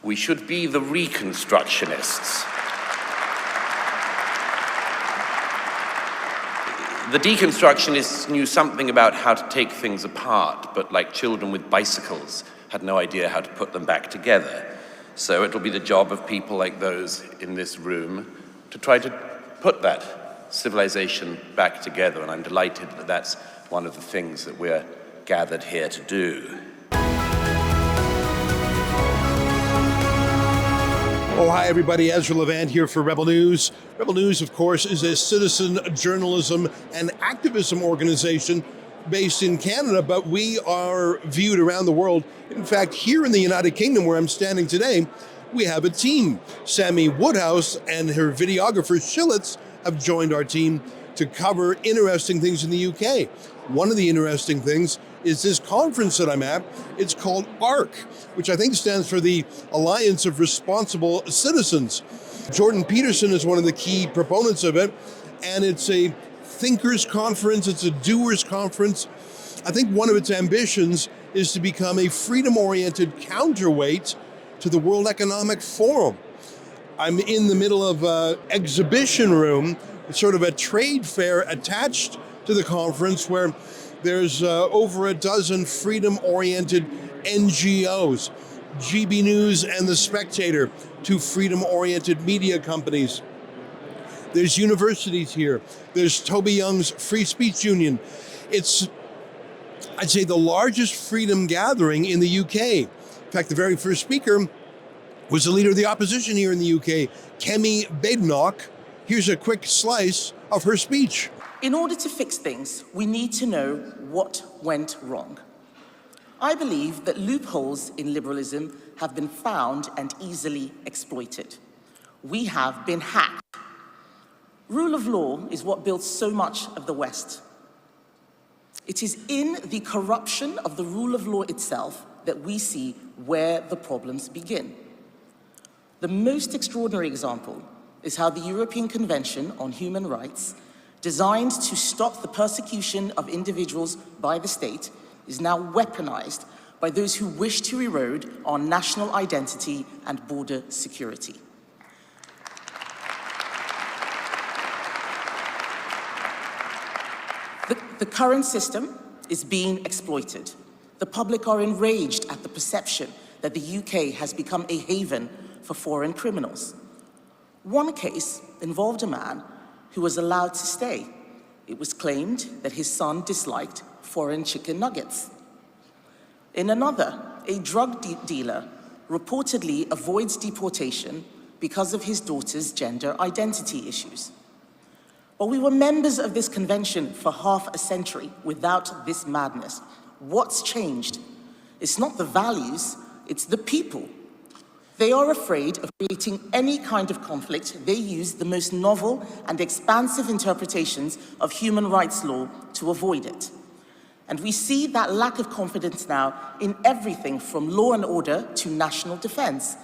We should be the reconstructionists. The deconstructionists knew something about how to take things apart, but like children with bicycles, had no idea how to put them back together. So it'll be the job of people like those in this room to try to put that civilization back together, and I'm delighted that that's one of the things that we're gathered here to do. Oh, hi, everybody. Ezra Levant here for Rebel News. Rebel News, of course, is a citizen journalism and activism organization based in Canada, but we are viewed around the world. In fact, here in the United Kingdom, where I'm standing today, we have a team. Sammy Woodhouse and her videographer, Shillets, have joined our team to cover interesting things in the UK. One of the interesting things is this conference that I'm at. It's called ARC, which I think stands for the Alliance of Responsible Citizens. Jordan Peterson is one of the key proponents of it, and it's a thinkers conference, it's a doers conference. I think one of its ambitions is to become a freedom-oriented counterweight to the World Economic Forum. I'm in the middle of an exhibition room, sort of a trade fair attached to the conference where there's over a dozen freedom-oriented NGOs, GB News and The Spectator, two freedom-oriented media companies. There's universities here. There's Toby Young's Free Speech Union. It's, I'd say, the largest freedom gathering in the UK. In fact, the very first speaker was the leader of the opposition here in the UK, Kemi Badenoch. Here's a quick slice of her speech. In order to fix things, we need to know what went wrong. I believe that loopholes in liberalism have been found and easily exploited. We have been hacked. Rule of law is what built so much of the West. It is in the corruption of the rule of law itself that we see where the problems begin. The most extraordinary example is how the European Convention on Human Rights, designed to stop the persecution of individuals by the state, is now weaponized by those who wish to erode our national identity and border security. The current system is being exploited. The public are enraged at the perception that the UK has become a haven for foreign criminals. One case involved a man who was allowed to stay. It was claimed that his son disliked foreign chicken nuggets. In another, a drug dealer reportedly avoids deportation because of his daughter's gender identity issues. Well, we were members of this convention for half a century without this madness. What's changed? It's not the values, it's the people. They are afraid of creating any kind of conflict. They use the most novel and expansive interpretations of human rights law to avoid it. And we see that lack of confidence now in everything from law and order to national defense.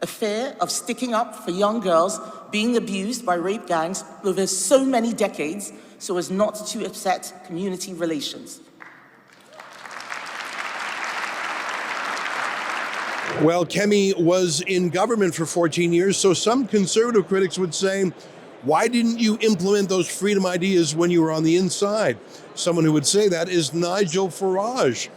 A fear of sticking up for young girls being abused by rape gangs over so many decades so as not to upset community relations. Well, Kemi was in government for 14 years, so some conservative critics would say, why didn't you implement those freedom ideas when you were on the inside? Someone who would say that is Nigel Farage.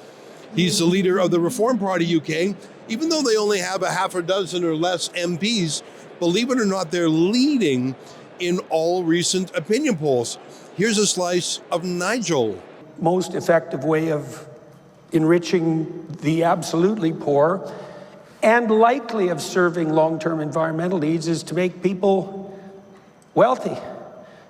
He's the leader of the Reform Party UK. Even though they only have a half a dozen or less MPs, believe it or not, they're leading in all recent opinion polls. Here's a slice of Nigel. Most effective way of enriching the absolutely poor and likely of serving long-term environmental needs is to make people wealthy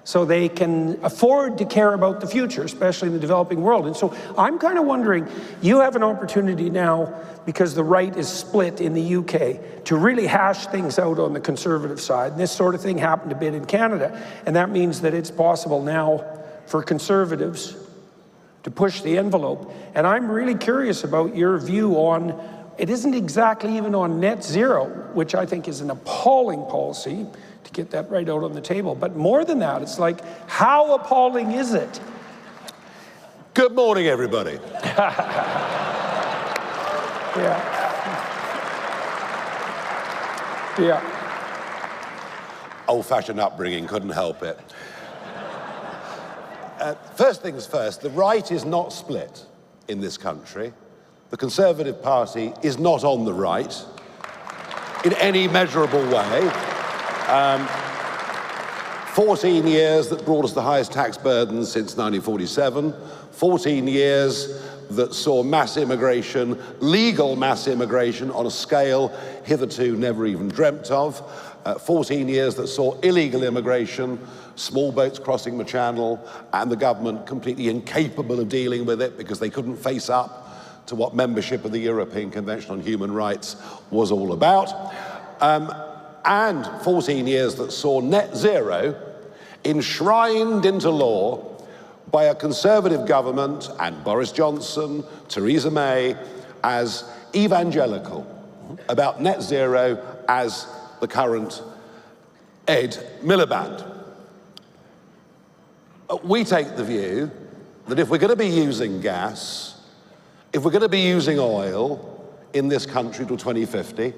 so they can afford to care about the future, especially in the developing world. And so I'm kind of wondering, you have an opportunity now, because the right is split in the UK, to really hash things out on the conservative side. And this sort of thing happened a bit in Canada. And that means that it's possible now for conservatives to push the envelope. And I'm really curious about your view on, it isn't exactly even on net zero, which I think is an appalling policy, to get that right out on the table. But more than that, it's like, how appalling is it? Good morning, everybody. Yeah. Yeah. Old-fashioned upbringing, couldn't help it. First things first, the right is not split in this country. The Conservative Party is not on the right in any measurable way. 14 years that brought us the highest tax burdens since 1947, 14 years that saw mass immigration, legal mass immigration on a scale hitherto never even dreamt of, 14 years that saw illegal immigration, small boats crossing the channel, and the government completely incapable of dealing with it because they couldn't face up to what membership of the European Convention on Human Rights was all about. And 14 years that saw net zero enshrined into law by a Conservative government and Boris Johnson, Theresa May, as evangelical about net zero as the current Ed Miliband. We take the view that if we're going to be using gas, if we're going to be using oil in this country till 2050,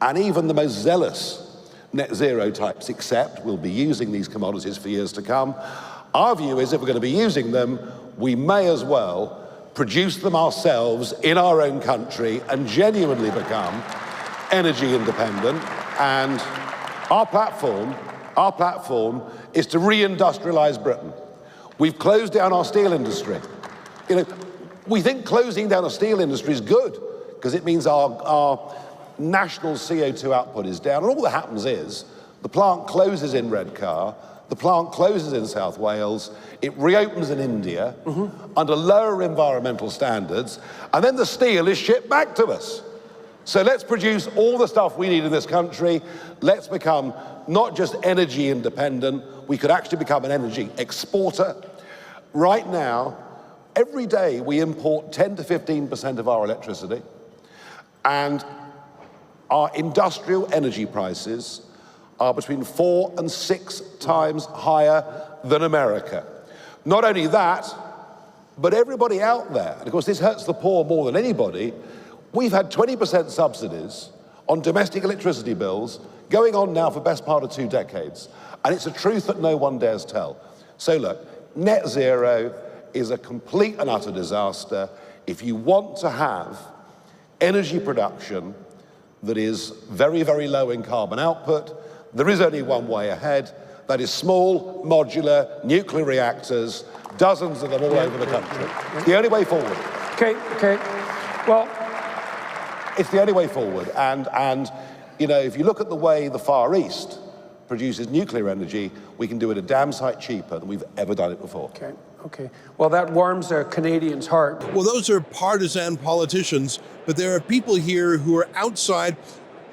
and even the most zealous net zero types accept we'll be using these commodities for years to come, our view is if we're going to be using them, we may as well produce them ourselves in our own country and genuinely become energy independent. And our platform is to reindustrialize Britain. We've closed down our steel industry. You know, we think closing down a steel industry is good because it means our national CO2 output is down. And all that happens is the plant closes in Redcar, the plant closes in South Wales, it reopens in India under lower environmental standards, and then the steel is shipped back to us. So let's produce all the stuff we need in this country. Let's become not just energy independent, we could actually become an energy exporter. Right now, every day we import 10 to 15% of our electricity, and our industrial energy prices are between 4 and 6 times higher than America. Not only that, but everybody out there, and of course this hurts the poor more than anybody, we've had 20% subsidies on domestic electricity bills going on now for the best part of 2 decades. And it's a truth that no one dares tell. So look, net zero is a complete and utter disaster. If you want to have energy production that is very, very low in carbon output, there is only one way ahead. That is small, modular, nuclear reactors, dozens of them all over the country. It's the only way forward. Okay. Well, it's the only way forward. And you know, if you look at the way the Far East produces nuclear energy, we can do it a damn sight cheaper than we've ever done it before. Okay. Well, that warms a Canadian's heart. Well, those are partisan politicians, but there are people here who are outside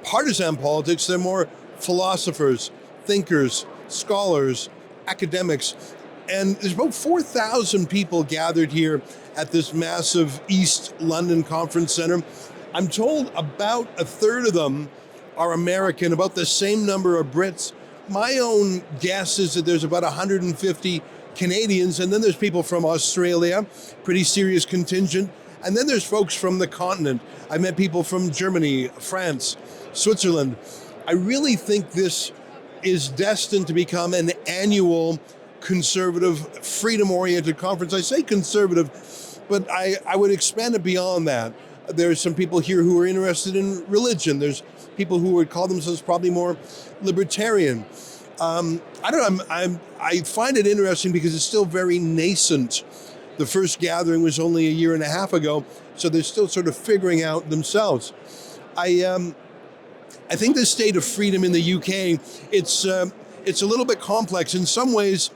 partisan politics. They're more philosophers, thinkers, scholars, academics. And there's about 4,000 people gathered here at this massive East London Conference Centre. I'm told about a third of them are American, about the same number of Brits. My own guess is that there's about 150 Canadians, and then there's people from Australia, pretty serious contingent. And then there's folks from the continent. I met people from Germany, France, Switzerland. I really think this is destined to become an annual conservative, freedom-oriented conference. I say conservative, but I would expand it beyond that. There's some people here who are interested in religion. There's people who would call themselves probably more libertarian. I don't know, I find it interesting because it's still very nascent. The first gathering was only a year and a half ago, so they're still sort of figuring out themselves. I think the state of freedom in the UK, it's a little bit complex. In some ways,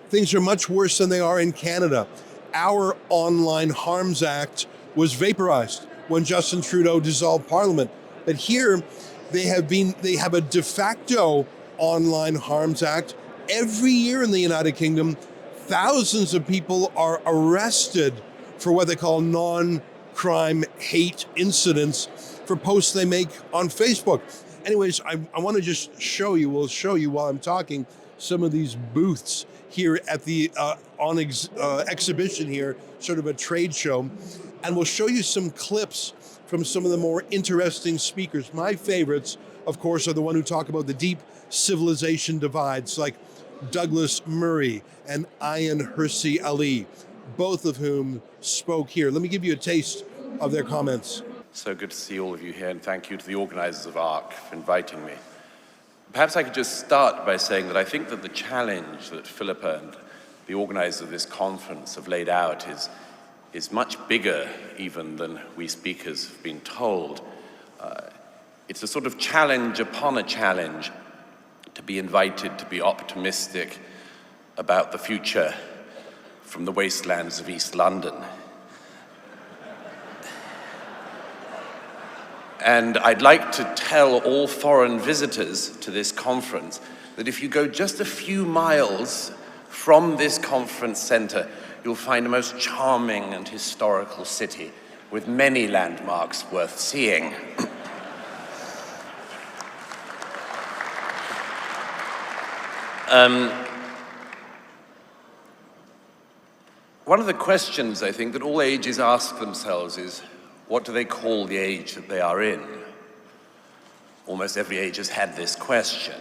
things are much worse than they are in Canada. Our Online Harms Act was vaporized when Justin Trudeau dissolved Parliament. But here, they have a de facto Online Harms Act. Every year in the United Kingdom, thousands of people are arrested for what they call non-crime hate incidents for posts they make on Facebook. Anyways, I want to just we'll show you while I'm talking, some of these booths here at the exhibition here, sort of a trade show. And we'll show you some clips from some of the more interesting speakers. My favorites, of course, are the one who talk about the deep civilization divides, like Douglas Murray and Ayaan Hirsi Ali, both of whom spoke here. Let me give you a taste of their comments. So good to see all of you here, and thank you to the organizers of ARC for inviting me. Perhaps I could just start by saying that I think that the challenge that Philippa and the organizers of this conference have laid out is much bigger even than we speakers have been told. It's a sort of challenge upon a challenge to be invited to be optimistic about the future from the wastelands of East London. And I'd like to tell all foreign visitors to this conference that if you go just a few miles from this conference center, you'll find a most charming and historical city with many landmarks worth seeing. One of the questions, I think, that all ages ask themselves is, what do they call the age that they are in? Almost every age has had this question.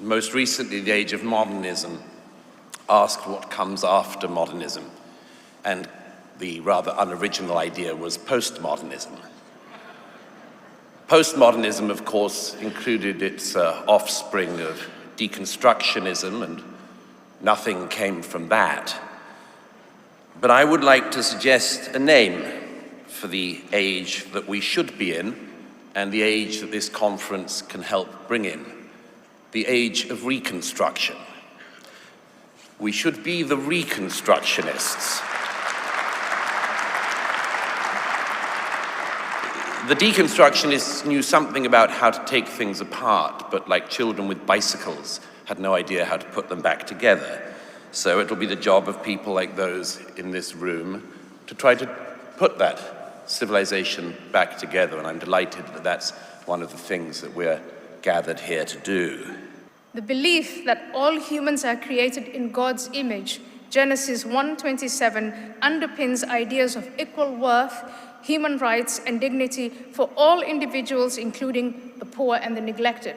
Most recently, the age of modernism asked what comes after modernism, and the rather unoriginal idea was postmodernism. Postmodernism, of course, included its offspring of deconstructionism, and nothing came from that. But I would like to suggest a name for the age that we should be in, and the age that this conference can help bring in, the age of reconstruction. We should be the reconstructionists. The deconstructionists knew something about how to take things apart, but like children with bicycles, had no idea how to put them back together. So it'll be the job of people like those in this room to try to put that civilization back together, and I'm delighted that that's one of the things that we're gathered here to do. The belief that all humans are created in God's image, Genesis 1:27, underpins ideas of equal worth, human rights, and dignity for all individuals, including the poor and the neglected.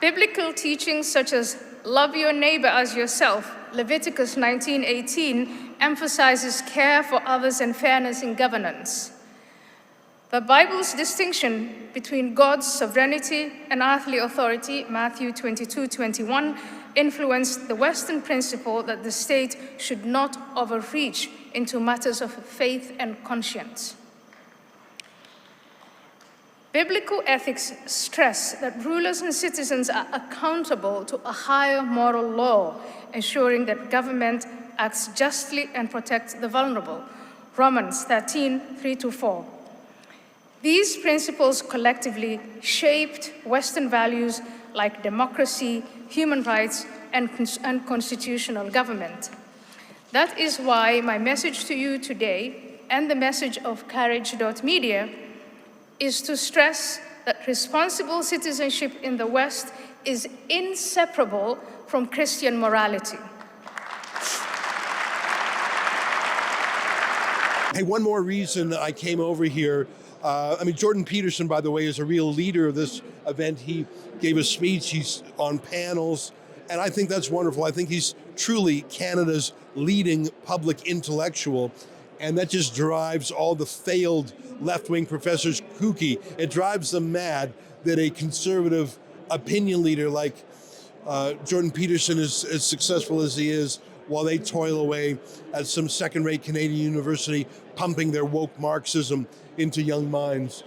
Biblical teachings such as love your neighbor as yourself, Leviticus 19:18, emphasizes care for others and fairness in governance. The Bible's distinction between God's sovereignty and earthly authority, Matthew 22:21, influenced the Western principle that the state should not overreach into matters of faith and conscience. Biblical ethics stress that rulers and citizens are accountable to a higher moral law, ensuring that government acts justly and protects the vulnerable, Romans 13:3-4. These principles collectively shaped Western values like democracy, human rights, and constitutional government. That is why my message to you today, and the message of Courage.media, is to stress that responsible citizenship in the West is inseparable from Christian morality. Hey, one more reason I came over here. Jordan Peterson, by the way, is a real leader of this event. He gave a speech, he's on panels, and I think that's wonderful. I think he's truly Canada's leading public intellectual, and that just drives all the failed left-wing professors kooky. It drives them mad that a conservative opinion leader like Jordan Peterson is as successful as he is, while they toil away at some second-rate Canadian university, pumping their woke Marxism into young minds.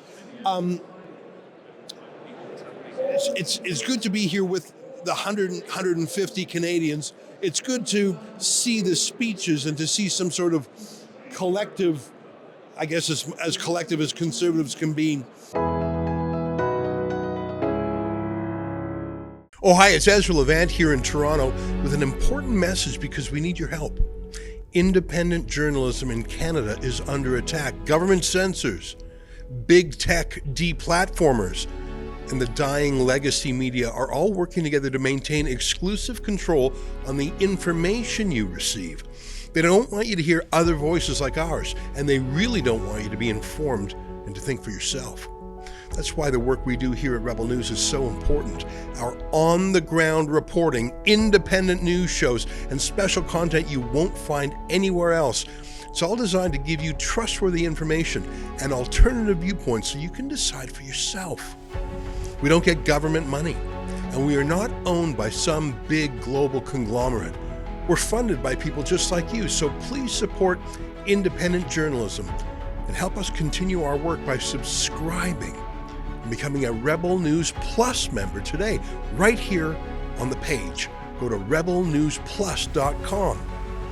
It's good to be here with the 150 Canadians. It's good to see the speeches and to see some sort of collective, I guess as collective as conservatives can be. Oh, hi, it's Ezra Levant here in Toronto with an important message because we need your help. Independent journalism in Canada is under attack. Government censors, big tech deplatformers, and and the dying legacy media are all working together to maintain exclusive control on the information you receive. They don't want you to hear other voices like ours, and they really don't want you to be informed and to think for yourself. That's why the work we do here at Rebel News is so important. Our on-the-ground reporting, independent news shows, and special content you won't find anywhere else. It's all designed to give you trustworthy information and alternative viewpoints so you can decide for yourself. We don't get government money, and we are not owned by some big global conglomerate. We're funded by people just like you, so please support independent journalism and help us continue our work by subscribing and becoming a Rebel News Plus member today, right here on the page. Go to rebelnewsplus.com.